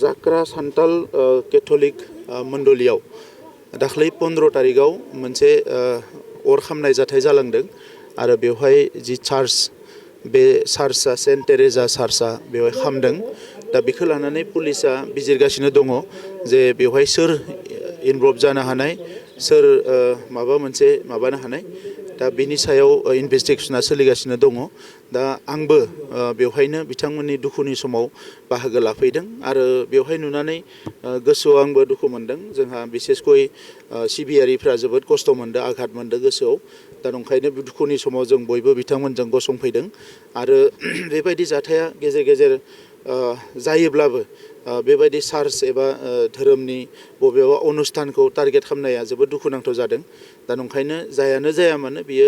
जाक्रा सान्ताल Catholic मण्डलियाव दाख्लै 15 तारिखाव मोनसे अर खामनाय जाथाय जालांदों आरो बेवहाय जि चार्च बे चार्चआ सेन्ट टेरेजा चार्चआ बेवहाय खामदों। दा बेखौ लानानै पुलिसा बिजिरगासिनो दङ जे बेवहाय सोर इनभल्भ जानो हानाय, सोर माबा मोनसे माबानो हानाय। दा बेनि सायाव इनभेस्टिगेशना सोलिगासिनो दङ। दा आंबो बेवहायनो बिथांमोननि दुखुनि समाव बाहागो लाफैदों आरो बेवहाय नुनानै गोसोआव आंबो दुखु मोनदों। जोंहा बिसेसकय सिबियारिफ्रा जोबोद खस्थ' मोनदों, आघात मोनदों गोसोआव। दा ओंखायनो बे दुखुनि समाव जों बयबो बिथांमोनजों गसंफैदों आरो बेबायदि जाथाया गेजेर गेजेर जायोब्लाबो बेबायदि चार्च एबा धोरोमनि बबेबा अनुष्ठानखौ टारगेट खालामनाया जोबोद दुखुनांथाव जादों। दा ओंखायनो जायानो जाया मानो बियो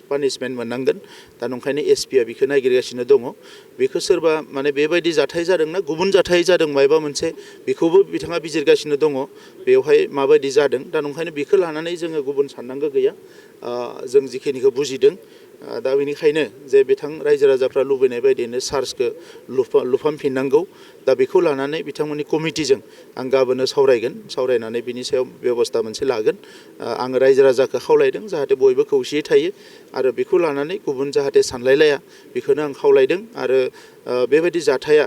पानिशमेन्ट मोननांगोन। दा ओंखायनो एसपिआ बेखौ नागिरगासिनो दङ। बेखौ सोरबा माने बेबायदि जाथाय जादोंना गुबुन जाथाय जादों मायबा मोनसे बेखौबो बिथाङा बिजिरगासिनो दङ। बेवहाय माबायदि जादों। दा ओंखायनो बेखौ लानानै जोङो गुबुन साननांगौ गैया। जों जिखिनिखौ बुजिदों दा बेनिखायनो जे बिथां रायजो राजाफ्रा लुबैनाय बायदियैनो चार्चखौ लुफामफिननांगौ। दा बेखौ लानानै बिथांमोननि कमिटिजों आं गाबोननो सावरायगोन। सावरायनानै बिनि सायाव बेबस्था मोनसे लागोन। आङो रायजो राजाखौ खावलायदों जाहाथे बयबो खौसेयै थायो आरो बेखौ लानानै गुबुन जाहाथे सानलायलाया बेखौनो आं खावलायदों। आरो बेबायदि जाथाया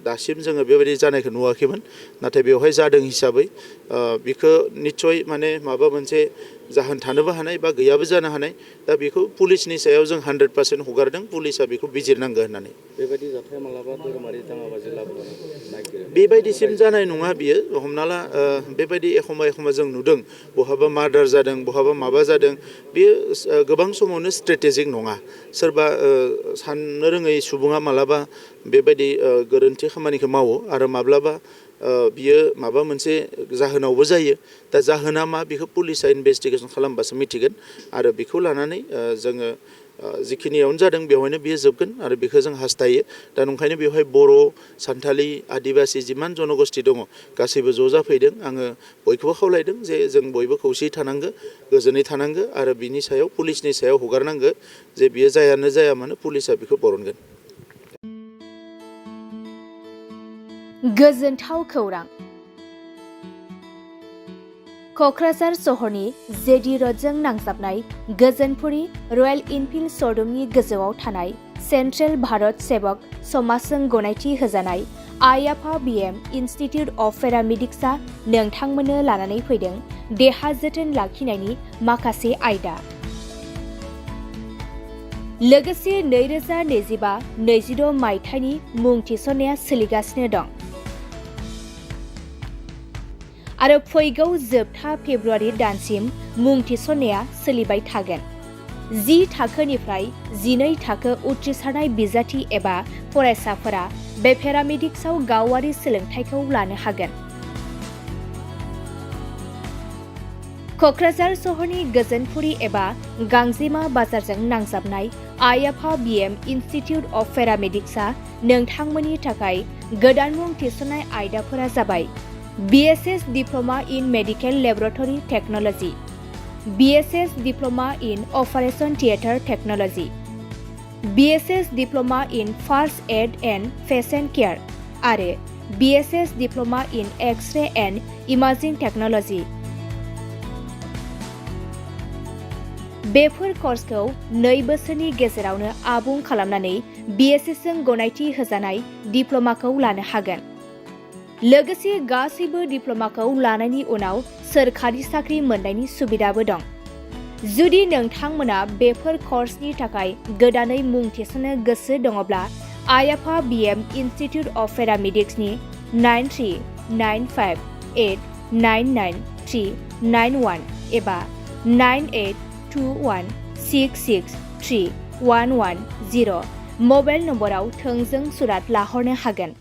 दासिम जोङो बेबायदि जानायखौ नुवाखैमोन। नाथाय बेवहाय जादों हिसाबै बेखौ निस्सय माने माबा मोनसे जाहोन थानोबो हानाय बा गैयाबो जानो हानाय। दा बेखौ पुलिसनि सायाव जों 100% हगारदों। पुलिसा बेखौ बिजिरनांगौ होननानै। बेबायदि जाथाया मालाबा धोरोमारि दाङाबाजि लाबोनो नागिरो। बेबायदिसिम जानाय नङा बियो। हमना ला बेबायदि एखमबा जों नुदों बहाबा मार्डार जादों, बहाबा माबा जादों। बेयो गोबां समावनो स्ट्रेटेजिक नङा। सोरबा साननो रोङै सुबुङा मालाबा बेबायदि गोरोन्थि खामानिखौ मावो आरो माब्लाबा बियो माबा मोनसे जाहोनावबो जायो। दा जाहोना मा बेखौ पुलिसा इनभेस्टिगेसन खालामबासो मिथिगोन आरो बेखौ लानानै जोङो जिखिनियावनो जादों बेवहायनो बियो जोबगोन आरो बेखौ जों हास्थायो। दा ओंखायनो बेवहाय बर', सान्थालि, आदिबासि जिमान जनगोष्ठी दङ गासैबो ज' जाफैदों। आङो बयखौबो खावलायदों जे जों बयबो खौसेयै थानांगो, गोजोनै थानांगो आरो बिनि सायाव पुलिसनि सायाव हगारनांगो जे बियो जायानो जाया मानो पुलिसा बेखौ बरनगोन। गोजोनथाव खौरां। क'क्राझार सहरनि जेडि र'डजों नांजाबनाय गोजोनपुरी रयेल इनफिल्ड श'रुमनि गोजौआव थानाय सेन्ट्रेल भारत सेबक समाजजों गनायथि होजानाय आइ आफा बिएम इनस्टिट्युट अफ पेरामेडिक्सआ नोंथांमोननो लानानै फैदों देहा जोथोन लाखिनायनि माखासे आयदा। लोगोसे 2025-26 मायथाइनि मुं थिसननाया सोलिगासिनो दं आरो फैगौ जोबथा फेब्रुआरि दानसिम मुं थिसननाया सोलिबाय थागोन। 10 थाखोनिफ्राय 12 थाखो उथ्रिसारनाय बिजाथि एबा फरायसाफोरा बे पेरामेडिक्सआव गावारि सोलोंथाइखौ लानो हागोन। क'क्राझार सहरनि गोजोनपुरी एबा गांजेमा बाजारजों नांजाबनाय आइ आफा बिएम इनस्टिट्युट अफ पेरामेडिक्सआ नोंथांमोननि थाखाय गोदान मुं थिसननाय आयदाफोरा जाबाय BSS Diploma in Medical Laboratory Technology, BSS Diploma in Operation Theatre Technology, BSS Diploma in First Aid and Patient Care आरो BSS Diploma in X-ray and Imaging Technology। बेफोर कर्सखौ 2 बोसोरनि गेजेरावनो आबुं खालामनानै BSS जों गनायथि होजानाय डिप्ल'माखौ लानो हागोन। लोगोसे गासैबो डिप्ल'माखौ लानायनि उनाव सोरखारि साख्रि मोननायनि सुबिदाबो दं। जुदि नोंथांमोना बेफोर कर्सनि थाखाय गोदानै मुं थिसननो गोसो दङब्ला आइ आफा बिएम इनस्टिट्युट अफ पेरामेडिक्सनि 9395899391 एबा 9821663110 मबाइल नम्बराव थोंजों सुरात लाहरनो हागोन।